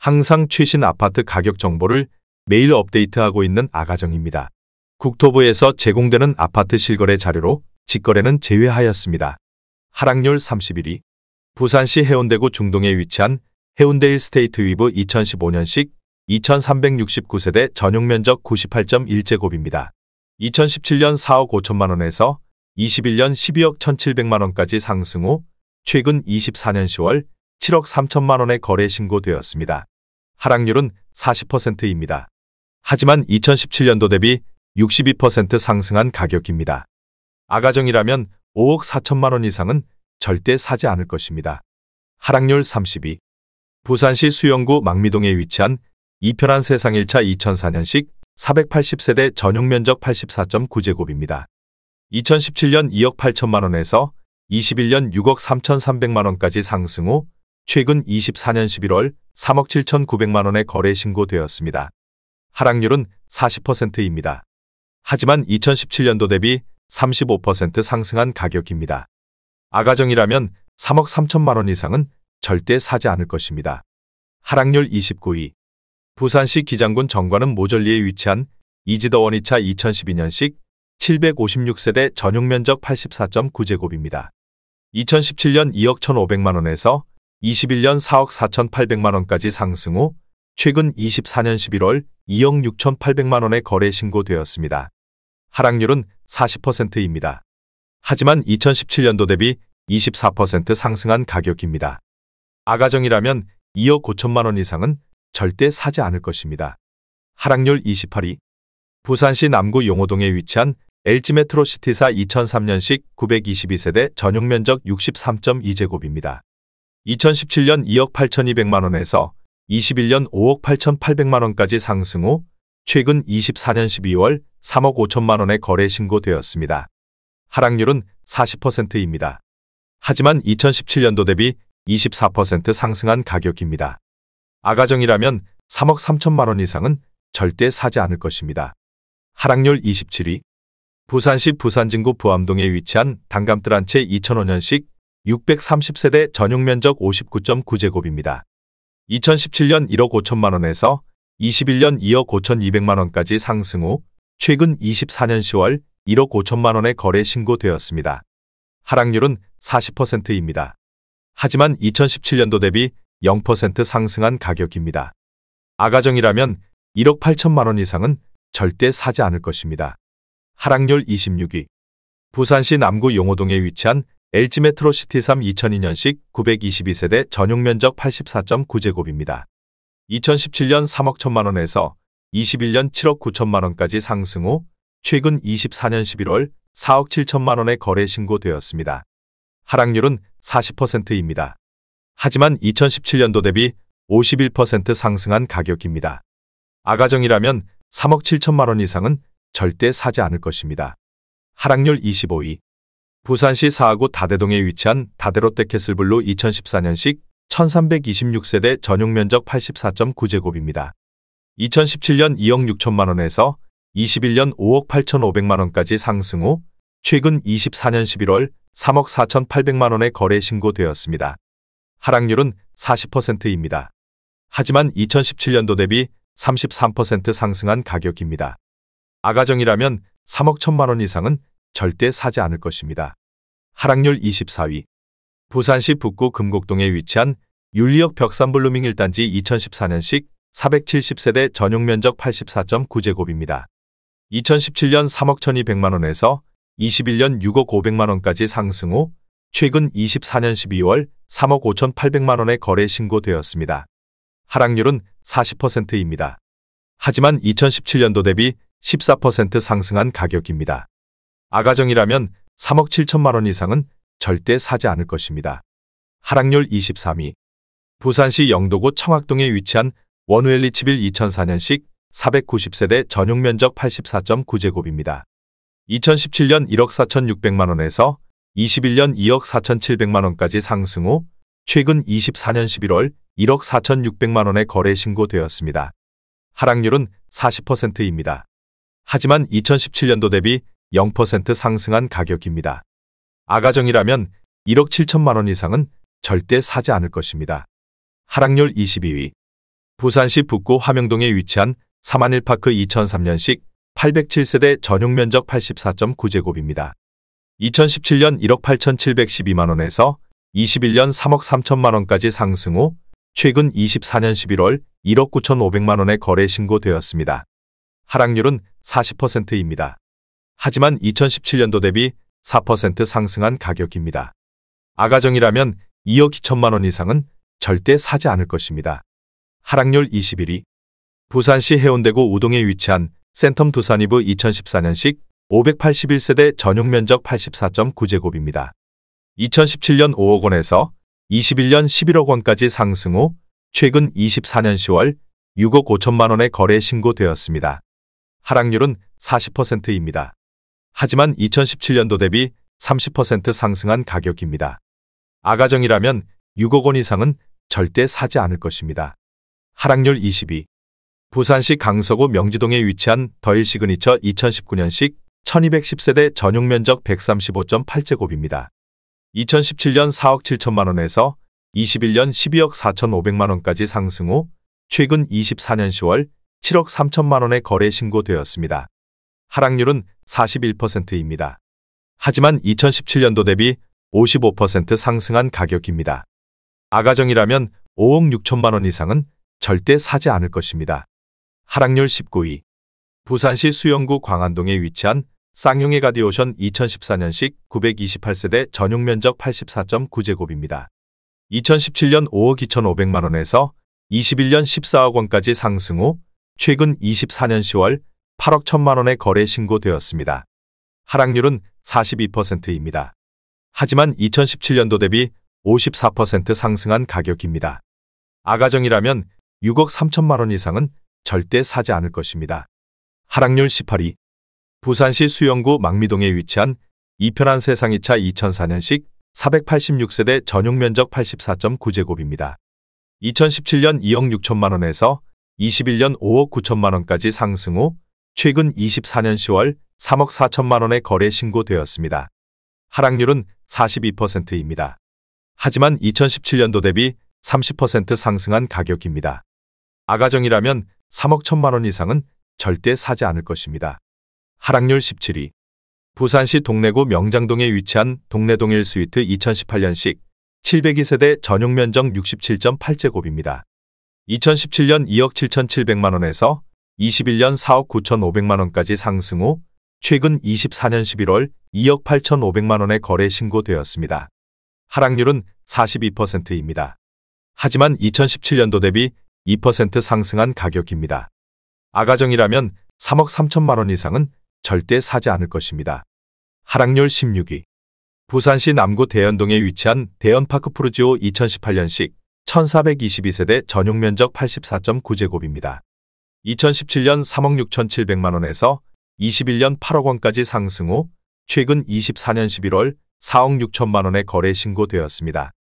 항상 최신 아파트 가격 정보를 매일 업데이트하고 있는 아가정입니다. 국토부에서 제공되는 아파트 실거래 자료로 직거래는 제외하였습니다. 하락률 31위. 부산시 해운대구 중동에 위치한 해운대 일스테이트 위브 2015년식 2369세대 전용면적 98.1제곱입니다. 2017년 4억 5천만원에서 21년 12억 1,700만원까지 상승 후 최근 24년 10월 7억 3천만원에 거래 신고되었습니다. 하락률은 40%입니다. 하지만 2017년도 대비 62% 상승한 가격입니다. 아가정이라면 5억 4천만원 이상은 절대 사지 않을 것입니다. 하락률 32. 부산시 수영구 망미동에 위치한 이편한 세상 1차 2004년식 480세대 전용면적 84.9제곱입니다. 2017년 2억 8천만원에서 21년 6억 3,300만원까지 상승 후 최근 24년 11월 3억 7,900만원에 거래 신고되었습니다. 하락률은 40%입니다. 하지만 2017년도 대비 35% 상승한 가격입니다. 아가정이라면 3억 3천만원 이상은 절대 사지 않을 것입니다. 하락률 29위. 부산시 기장군 정관음 모절리에 위치한 이지더 원이차 2012년식 756세대 전용면적 84.9제곱입니다. 2017년 2억 1,500만원에서 21년 4억 4,800만원까지 상승 후 최근 24년 11월 2억 6,800만원에 거래 신고되었습니다. 하락률은 40%입니다. 하지만 2017년도 대비 24% 상승한 가격입니다. 아가정이라면 2억 5천만원 이상은 절대 사지 않을 것입니다. 하락률 28위. 부산시 남구 용호동에 위치한 LG메트로시티사 2003년식 922세대 전용면적 63.2제곱입니다. 2017년 2억 8,200만원에서 21년 5억 8,800만원까지 상승 후 최근 24년 12월 3억 5천만원에 거래 신고되었습니다. 하락률은 40%입니다. 하지만 2017년도 대비 24% 상승한 가격입니다. 아가정이라면 3억 3천만원 이상은 절대 사지 않을 것입니다. 하락률 27위. 부산시 부산진구 부암동에 위치한 단감뜰 한 채 2005년식 630세대 전용면적 59.9제곱입니다. 2017년 1억 5천만원에서 21년 2억 5,200만원까지 상승 후 최근 24년 10월 1억 5천만원에 거래 신고되었습니다. 하락률은 40%입니다. 하지만 2017년도 대비 0% 상승한 가격입니다. 아가정이라면 1억 8천만원 이상은 절대 사지 않을 것입니다. 하락률 26위. 부산시 남구 용호동에 위치한 LG메트로시티 3 2002년식 922세대 전용면적 84.9제곱입니다. 2017년 3억 1천만원에서 21년 7억 9천만원까지 상승 후 최근 24년 11월 4억 7천만원에 거래 신고되었습니다. 하락률은 40%입니다. 하지만 2017년도 대비 51% 상승한 가격입니다. 아가정이라면 3억 7천만원 이상은 절대 사지 않을 것입니다. 하락률 25위. 부산시 사하구 다대동에 위치한 다대롯데캐슬블루 2014년식 1326세대 전용면적 84.9제곱입니다. 2017년 2억 6천만원에서 21년 5억 8,500만원까지 상승 후 최근 24년 11월 3억 4,800만원에 거래 신고되었습니다. 하락률은 40%입니다. 하지만 2017년도 대비 33% 상승한 가격입니다. 아가정이라면 3억 1천만원 이상은 절대 사지 않을 것입니다. 하락률 24위. 부산시 북구 금곡동에 위치한 윤리역 벽산블루밍 1단지 2014년식 470세대 전용면적 84.9제곱입니다. 2017년 3억 1,200만원에서 21년 6억 500만원까지 상승 후 최근 24년 12월 3억 5,800만원에 거래 신고되었습니다. 하락률은 40%입니다. 하지만 2017년도 대비 14% 상승한 가격입니다. 아가정이라면 3억 7천만원 이상은 절대 사지 않을 것입니다. 하락률 23위. 부산시 영도구 청학동에 위치한 원우엘리치빌 2004년식 490세대 전용면적 84.9제곱입니다. 2017년 1억 4,600만원에서 21년 2억 4,700만원까지 상승 후 최근 24년 11월 1억 4,600만원에 거래 신고되었습니다. 하락률은 40%입니다. 하지만 2017년도 대비 0% 상승한 가격입니다. 아가정이라면 1억 7천만원 이상은 절대 사지 않을 것입니다. 하락률 22위. 부산시 북구 화명동에 위치한 사만일파크 2003년식 807세대 전용 면적 84.9제곱입니다. 2017년 1억 8,712만원에서 21년 3억 3천만원까지 상승 후 최근 24년 11월 1억 9,500만원에 거래 신고되었습니다. 하락률은 40%입니다. 하지만 2017년도 대비 4% 상승한 가격입니다. 아가정이라면 2억 2천만원 이상은 절대 사지 않을 것입니다. 하락률 21위. 부산시 해운대구 우동에 위치한 센텀 두산이브 2014년식 581세대 전용 면적 84.9제곱입니다. 2017년 5억 원에서 21년 11억 원까지 상승 후 최근 24년 10월 6억 5천만 원에 거래 신고되었습니다. 하락률은 40%입니다. 하지만 2017년도 대비 30% 상승한 가격입니다. 아가정이라면 6억 원 이상은 절대 사지 않을 것입니다. 하락률 22. 부산시 강서구 명지동에 위치한 더힐 시그니처 2019년식 1210세대 전용 면적 135.8제곱입니다. 2017년 4억 7천만 원에서 21년 12억 4,500만 원까지 상승 후 최근 24년 10월 7억 3천만 원에 거래 신고되었습니다. 하락률은 41%입니다. 하지만 2017년도 대비 55% 상승한 가격입니다. 아가정이라면 5억 6천만 원 이상은 절대 사지 않을 것입니다. 하락률 19위. 부산시 수영구 광안동에 위치한 쌍용의 가디오션 2014년식 928세대 전용 면적 84.9제곱입니다. 2017년 5억 2,500만 원에서 21년 14억 원까지 상승 후 최근 24년 10월 8억 1천만 원에 거래 신고되었습니다. 하락률은 42%입니다. 하지만 2017년도 대비 54% 상승한 가격입니다. 아가정이라면 6억 3천만 원 이상은 절대 사지 않을 것입니다. 하락률 18위. 부산시 수영구 망미동에 위치한 이편한 세상이차 2004년식 486세대 전용 면적 84.9제곱입니다. 2017년 2억 6천만 원에서 21년 5억 9천만 원까지 상승 후 최근 24년 10월 3억 4천만 원에 거래 신고되었습니다. 하락률은 42%입니다. 하지만 2017년도 대비 30% 상승한 가격입니다. 아가정이라면 3억 1천만 원 이상은 절대 사지 않을 것입니다. 하락률 17위. 부산시 동래구 명장동에 위치한 동래동 1스위트 2018년식 702세대 전용 면적 67.8제곱입니다. 2017년 2억 7,700만 원에서 21년 4억 9,500만 원까지 상승 후 최근 24년 11월 2억 8,500만 원에 거래 신고되었습니다. 하락률은 42%입니다. 하지만 2017년도 대비 2% 상승한 가격입니다. 아가정이라면 3억 3천만 원 이상은 절대 사지 않을 것입니다. 하락률 16위. 부산시 남구 대연동에 위치한 대연파크 푸르지오 2018년식 1422세대 전용 면적 84.9제곱입니다. 2017년 3억 6,700만 원에서 21년 8억 원까지 상승 후 최근 24년 11월 4억 6천만 원에 거래 신고되었습니다.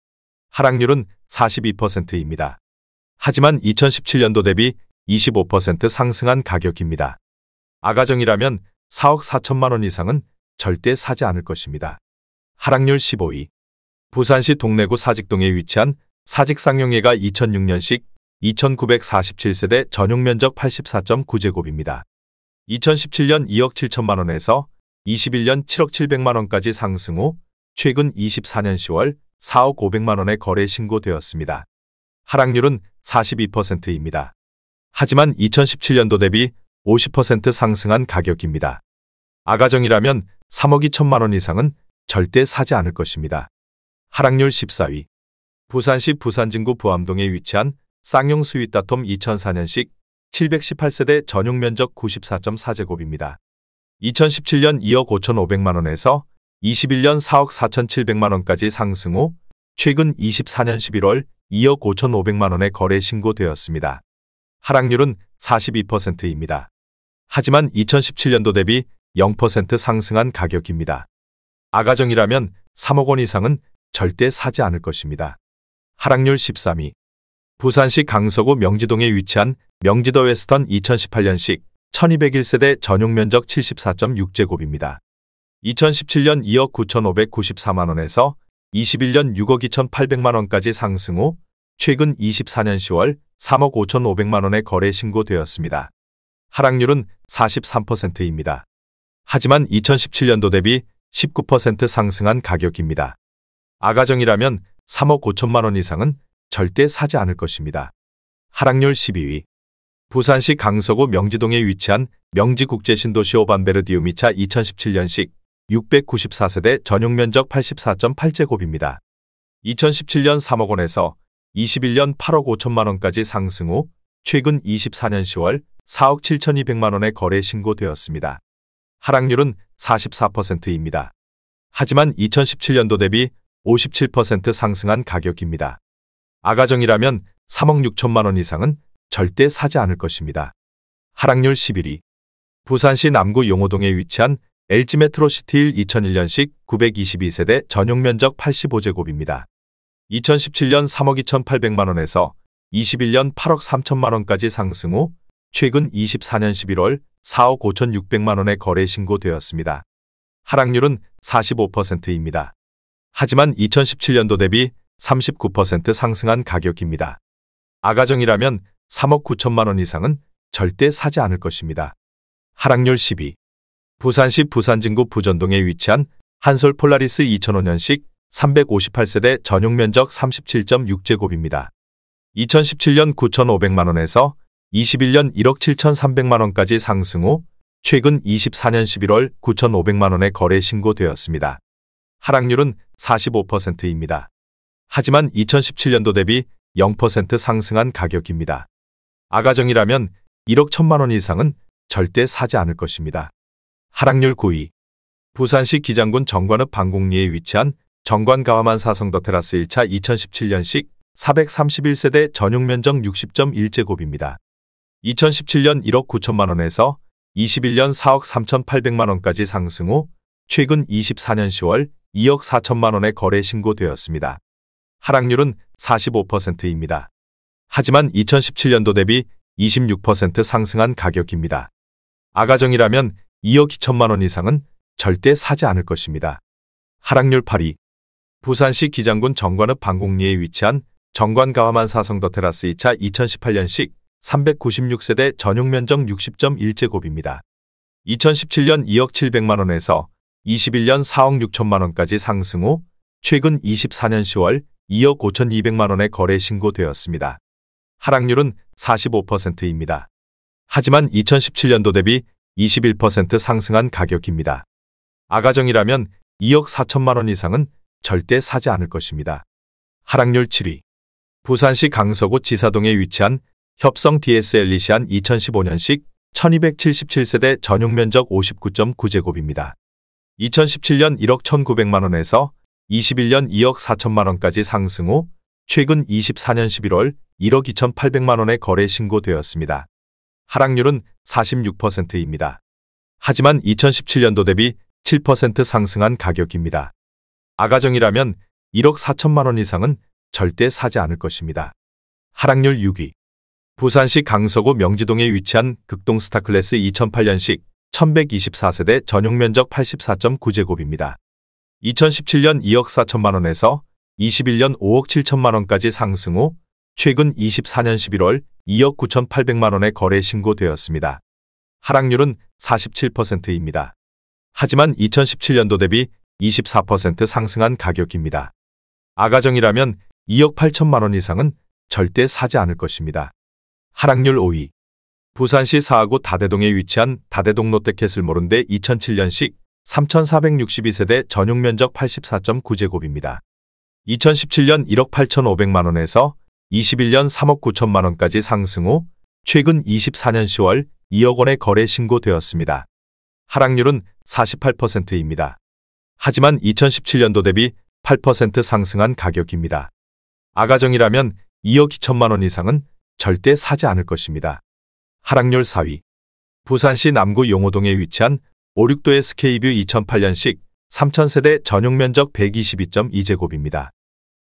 하락률은 42%입니다. 하지만 2017년도 대비 25% 상승한 가격입니다. 아가정이라면 4억 4천만 원 이상은 절대 사지 않을 것입니다. 하락률 15위. 부산시 동래구 사직동에 위치한 사직쌍용예가 2006년식 2947세대 전용 면적 84.9제곱입니다. 2017년 2억 7천만 원에서 21년 7억 700만 원까지 상승 후 최근 24년 10월 4억 500만 원에 거래 신고되었습니다. 하락률은 42%입니다. 하지만 2017년도 대비 50% 상승한 가격입니다. 아가정이라면 3억 2천만 원 이상은 절대 사지 않을 것입니다. 하락률 14위. 부산시 부산진구 부암동에 위치한 쌍용 스윗다톰 2004년식 718세대 전용 면적 94.4제곱입니다. 2017년 2억 5,500만 원에서 21년 4억 4,700만 원까지 상승 후 최근 24년 11월 2억 5,500만 원에 거래 신고되었습니다. 하락률은 42%입니다. 하지만 2017년도 대비 0% 상승한 가격입니다. 아가정이라면 3억 원 이상은 절대 사지 않을 것입니다. 하락률 13위. 부산시 강서구 명지동에 위치한 명지더 웨스턴 2018년식 1201세대 전용 면적 74.6제곱입니다. 2017년 2억 9,594만 원에서 21년 6억 2,800만 원까지 상승 후 최근 24년 10월 3억 5,500만 원의 거래 신고되었습니다. 하락률은 43%입니다. 하지만 2017년도 대비 19% 상승한 가격입니다. 아가정이라면 3억 5천만 원 이상은 절대 사지 않을 것입니다. 하락률 12위. 부산시 강서구 명지동에 위치한 명지국제신도시 오반베르디우미차 2017년식 694세대 전용면적 84.8제곱입니다. 2017년 3억 원에서 21년 8억 5천만 원까지 상승 후 최근 24년 10월 4억 7,200만 원의 거래 신고되었습니다. 하락률은 44%입니다. 하지만 2017년도 대비 57% 상승한 가격입니다. 아가정이라면 3억 6천만 원 이상은 절대 사지 않을 것입니다. 하락률 11위. 부산시 남구 용호동에 위치한 LG메트로시티 2001년식 922세대 전용면적 85제곱입니다. 2017년 3억 2,800만 원에서 21년 8억 3천만 원까지 상승 후 최근 24년 11월 4억 5,600만 원의 거래 신고되었습니다. 하락률은 45%입니다. 하지만 2017년도 대비 39% 상승한 가격입니다. 아가정이라면 3억 9천만 원 이상은 절대 사지 않을 것입니다. 하락률 10위. 부산시 부산진구 부전동에 위치한 한솔 폴라리스 2005년식 358세대 전용면적 37.6제곱입니다. 2017년 9,500만 원에서 21년 1억 7,300만 원까지 상승 후 최근 24년 11월 9,500만 원의 거래 신고되었습니다. 하락률은 45%입니다. 하지만 2017년도 대비 0% 상승한 가격입니다. 아가정이라면 1억 1천만 원 이상은 절대 사지 않을 것입니다. 하락률 9위. 부산시 기장군 정관읍 방곡리에 위치한 정관가와만 사성더 테라스 1차 2017년식 431세대 전용면적 60.1제곱입니다. 2017년 1억 9천만 원에서 21년 4억 3,800만 원까지 상승 후 최근 24년 10월 2억 4천만 원의 거래 신고되었습니다. 하락률은 45%입니다. 하지만 2017년도 대비 26% 상승한 가격입니다. 아가정이라면 2억 2천만 원 이상은 절대 사지 않을 것입니다. 하락률 8위. 부산시 기장군 정관읍 방곡리에 위치한 정관가와만 사성더 테라스 2차 2018년식 396세대 전용면적 60.1제곱입니다. 2017년 2억 700만 원에서 21년 4억 6천만 원까지 상승 후 최근 24년 10월 2억 5,200만 원의 거래 신고되었습니다. 하락률은 45%입니다. 하지만 2017년도 대비 21% 상승한 가격입니다. 아가정이라면 2억 4천만 원 이상은 절대 사지 않을 것입니다. 하락률 7위. 부산시 강서구 지사동에 위치한 협성 DSL리시안 2015년식 1277세대 전용면적 59.9제곱입니다. 2017년 1억 1,900만 원에서 21년 2억 4천만 원까지 상승 후 최근 24년 11월 1억 2,800만 원의 거래 신고되었습니다. 하락률은 46%입니다. 하지만 2017년도 대비 7% 상승한 가격입니다. 아가정이라면 1억 4천만 원 이상은 절대 사지 않을 것입니다. 하락률 6위. 부산시 강서구 명지동에 위치한 극동 스타클래스 2008년식 1124세대 전용면적 84.9제곱입니다. 2017년 2억 4천만 원에서 21년 5억 7천만 원까지 상승 후 최근 24년 11월 2억 9,800만 원의 거래 신고되었습니다. 하락률은 47%입니다. 하지만 2017년도 대비 24% 상승한 가격입니다. 아가정이라면 2억 8천만 원 이상은 절대 사지 않을 것입니다. 하락률 5위. 부산시 사하구 다대동에 위치한 다대동 롯데캐슬몰은데 2007년식 3,462세대 전용면적 84.9제곱입니다. 2017년 1억 8,500만 원에서 21년 3억 9천만 원까지 상승 후 최근 24년 10월 2억 원의 거래 신고되었습니다. 하락률은 48%입니다. 하지만 2017년도 대비 8% 상승한 가격입니다. 아가정이라면 2억 2천만 원 이상은 절대 사지 않을 것입니다. 하락률 4위. 부산시 남구 용호동에 위치한 56도의 스케이뷰 2008년식 3,000세대 전용면적 122.2제곱입니다.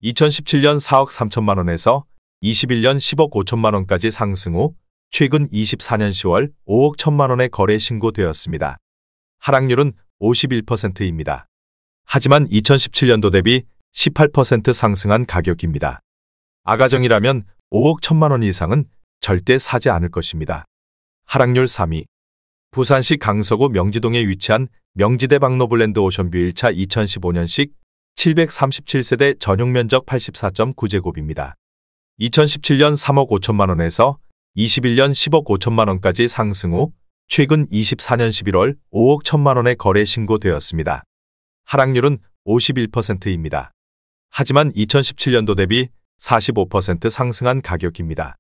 2017년 4억 3천만 원에서 21년 10억 5천만 원까지 상승 후 최근 24년 10월 5억 1천만 원의 거래 신고되었습니다. 하락률은 51%입니다. 하지만 2017년도 대비 18% 상승한 가격입니다. 아가정이라면 5억 1천만 원 이상은 절대 사지 않을 것입니다. 하락률 3위. 부산시 강서구 명지동에 위치한 명지대 박노블랜드 오션뷰 1차 2015년식 737세대 전용 면적 84.9제곱입니다. 2017년 3억 5천만 원에서 21년 10억 5천만 원까지 상승 후 최근 24년 11월 5억 1천만 원에 거래 신고되었습니다. 하락률은 51%입니다. 하지만 2017년도 대비 45% 상승한 가격입니다.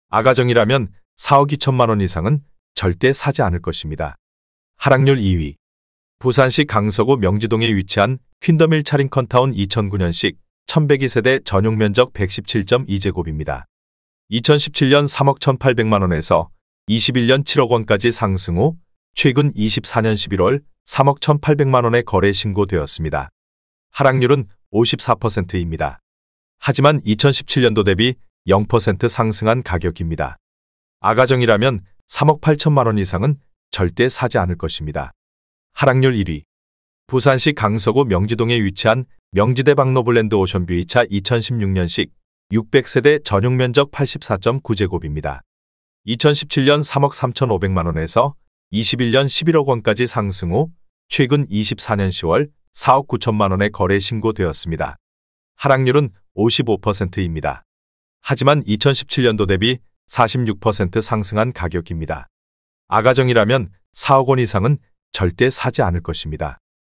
아가정이라면 4억 2천만 원 이상은 절대 사지 않을 것입니다. 하락률 2위. 부산시 강서구 명지동에 위치한 퀸덤 1차 링컨타운 2009년식 1102세대 전용 면적 117.2제곱입니다. 2017년 3억 1,800만 원에서 21년 7억 원까지 상승 후 최근 24년 11월 3억 1,800만 원에 거래 신고되었습니다. 하락률은 54%입니다. 하지만 2017년도 대비 0% 상승한 가격입니다. 아가정이라면 3억 8천만 원 이상은 절대 사지 않을 것입니다. 하락률 1위. 부산시 강서구 명지동에 위치한 명지대 박노블랜드 오션뷰 2차 2016년식 600세대 전용 면적 84.9제곱입니다. 2017년 3억 3,500만 원에서 21년 11억 원까지 상승 후 최근 24년 10월 4억 9천만 원에 거래 신고되었습니다. 하락률은 55%입니다. 하지만 2017년도 대비 46% 상승한 가격입니다. 아가정이라면 4억 원 이상은 절대 사지 않을 것입니다.